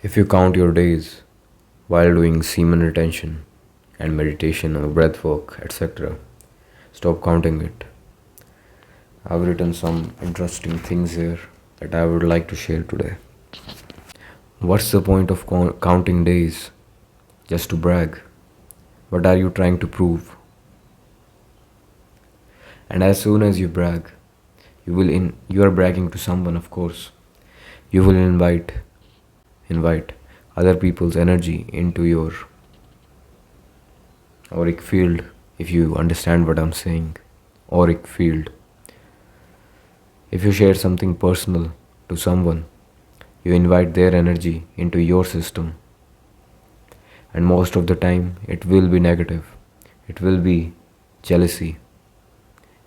If you count your days while doing semen retention and meditation or breath work, etc., stop counting it. I've written some interesting things here that I would like to share today. What's the point of counting days just to brag? What are you trying to prove? And as soon as you brag, you are bragging to someone, of course. You will invite other people's energy into your auric field, if you understand what I'm saying. Auric field. If you share something personal to someone, you invite their energy into your system. And most of the time, it will be negative. It will be jealousy.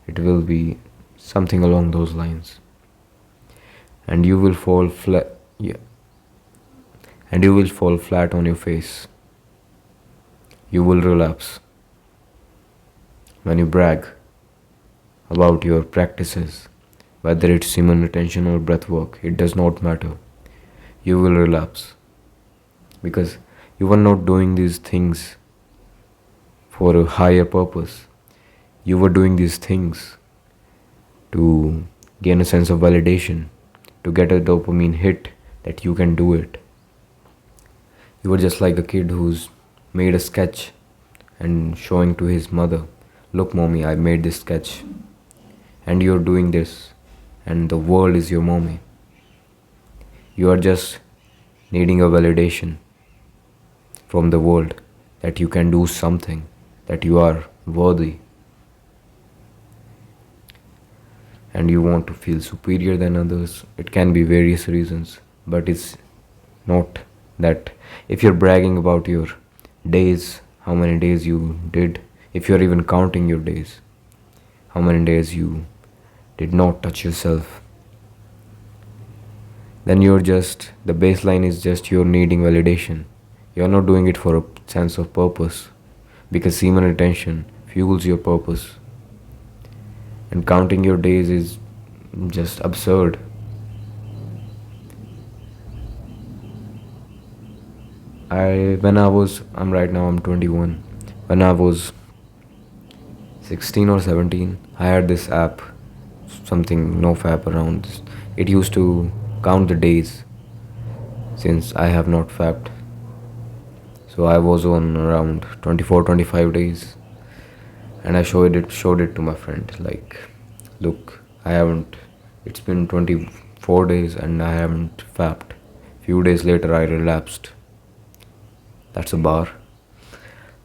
It will be something along those lines. And you will fall flat. Yeah. And you will fall flat on your face. You will relapse. When you brag about your practices, whether it's semen retention or breath work, it does not matter. You will relapse. Because you are not doing these things for a higher purpose. You were doing these things to gain a sense of validation, to get a dopamine hit that you can do it. You were just like a kid who's made a sketch and showing to his mother, "Look, mommy, I made this sketch." And you're doing this, and the world is your mommy. You are just needing a validation from the world that you can do something, that you are worthy. And you want to feel superior than others. It can be various reasons, but it's not that. If you're bragging about your days, how many days you did, if you're even counting your days, how many days you did not touch yourself, then the baseline is just you're needing validation. You're not doing it for a sense of purpose, because semen retention fuels your purpose. And counting your days is just absurd. I'm right now, I'm 21. When I was 16 or 17, I had this app, something no fap around this. It used to count the days since I have not fapped. So I was on around 24, 25 days, and I showed it to my friend. Like, look, it's been 24 days and I haven't fapped. Few days later, I relapsed. That's a bar.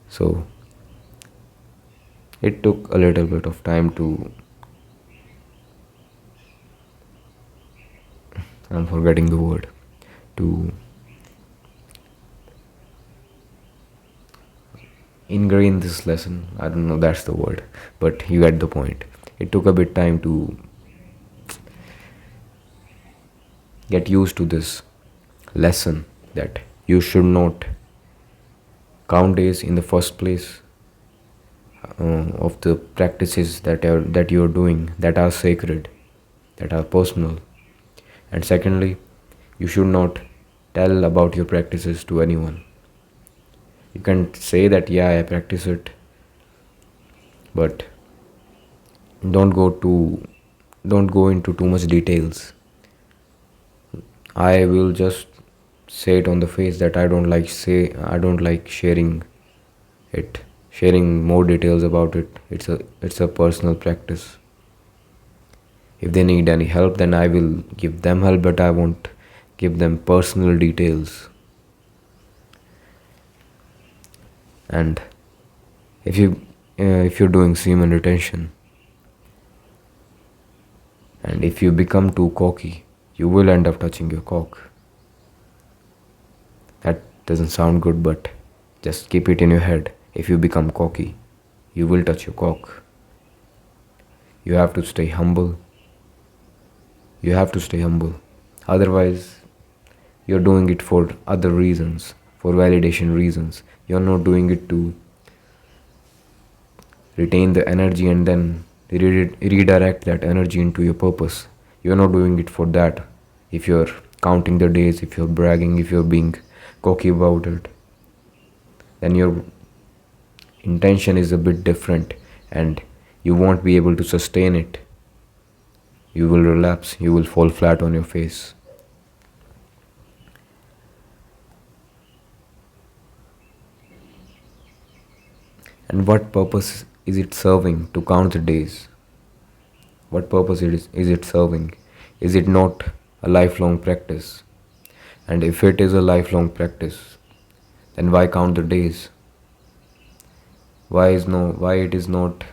So it took a little bit of time I'm forgetting the word, to ingrain this lesson. I don't know that's the word, but you get the point. It took a bit time to get used to this lesson that you should not count days in the first place of the practices that you're doing, that are sacred, that are personal. And secondly, you should not tell about your practices to anyone. You can say that, yeah, I practice it, but don't go into too much details. I will just say it on the face that I don't like sharing more details about it. It's a personal practice. If they need any help, then I will give them help, but I won't give them personal details. And if you're doing semen retention, and if you become too cocky, you will end up touching your cock. That doesn't sound good, but just keep it in your head. If you become cocky, you will touch your cock. You have to stay humble. Otherwise, you're doing it for other reasons, for validation reasons. You're not doing it to retain the energy and then redirect that energy into your purpose. You're not doing it for that if you're counting the days, if you're bragging, if you're being cocky about it, then your intention is a bit different and you won't be able to sustain it. You will relapse, you will fall flat on your face. And what purpose is it serving to count the days? What purpose is it serving? Is it not a lifelong practice? And if it is a lifelong practice, then why count the days? Why it is not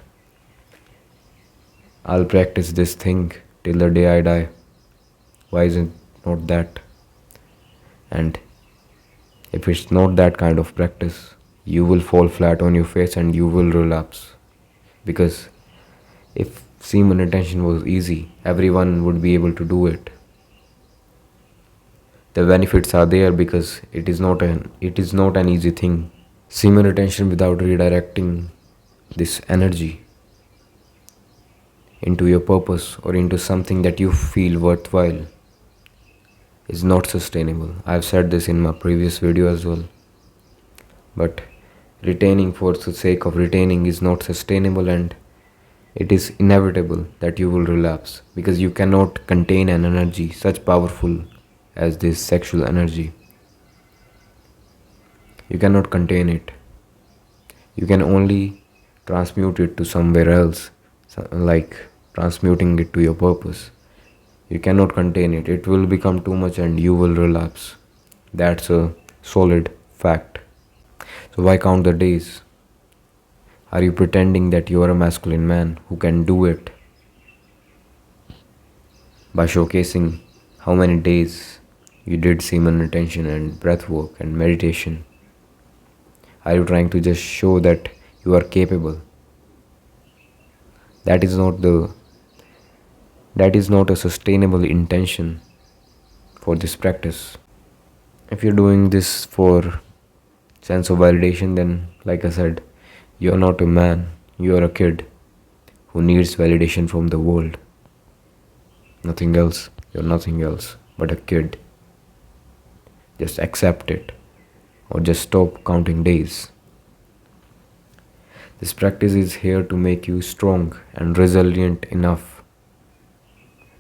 I'll practice this thing till the day I die? Why is it not that? And if it's not that kind of practice, you will fall flat on your face and you will relapse. Because if semen retention was easy, everyone would be able to do it. The benefits are there because it is not an easy thing. Semen retention without redirecting this energy into your purpose or into something that you feel worthwhile is not sustainable. I've said this in my previous video as well. But retaining for the sake of retaining is not sustainable, and it is inevitable that you will relapse because you cannot contain an energy such powerful as this sexual energy. You cannot contain it. You can only transmute it to somewhere else, like transmuting it to your purpose. You cannot contain it. It will become too much and you will relapse. That's a solid fact. So why count the days? Are you pretending that you are a masculine man who can do it by showcasing how many days you did semen retention and breath work and meditation? Are you trying to just show that you are capable? That is not a sustainable intention for this practice. If you're doing this for sense of validation, then like I said, you're not a man, you're a kid who needs validation from the world. Nothing else. You're nothing else but a kid. Just accept it or just stop counting days. This practice is here to make you strong and resilient enough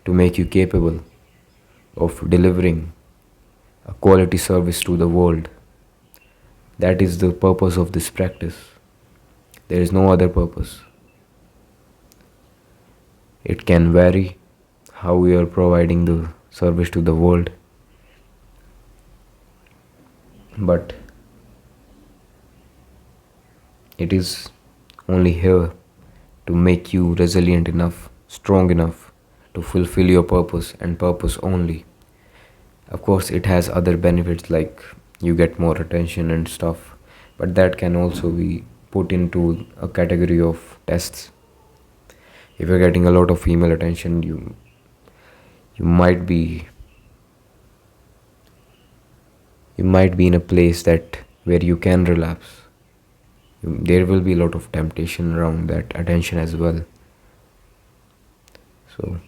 to make you capable of delivering a quality service to the world. That is the purpose of this practice. There is no other purpose. It can vary how we are providing the service to the world, but it is only here to make you resilient enough, strong enough to fulfill your purpose and purpose only. Of course, it has other benefits like you get more attention and stuff, but that can also be put into a category of tests. If you're getting a lot of female attention, you might be in a place that where you can relapse. There will be a lot of temptation around that attention as well. So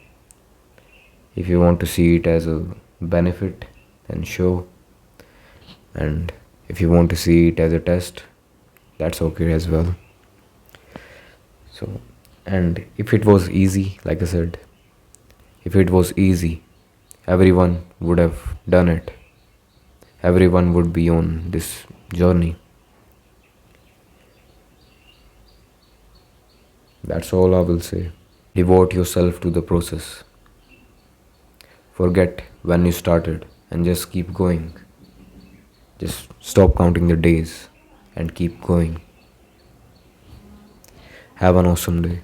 if you want to see it as a benefit, then show. And if you want to see it as a test, that's okay as well. So, and if it was easy, like I said, if it was easy, everyone would have done it. Everyone would be on this journey. That's all I will say. Devote yourself to the process. Forget when you started and just keep going. Just stop counting the days and keep going. Have an awesome day.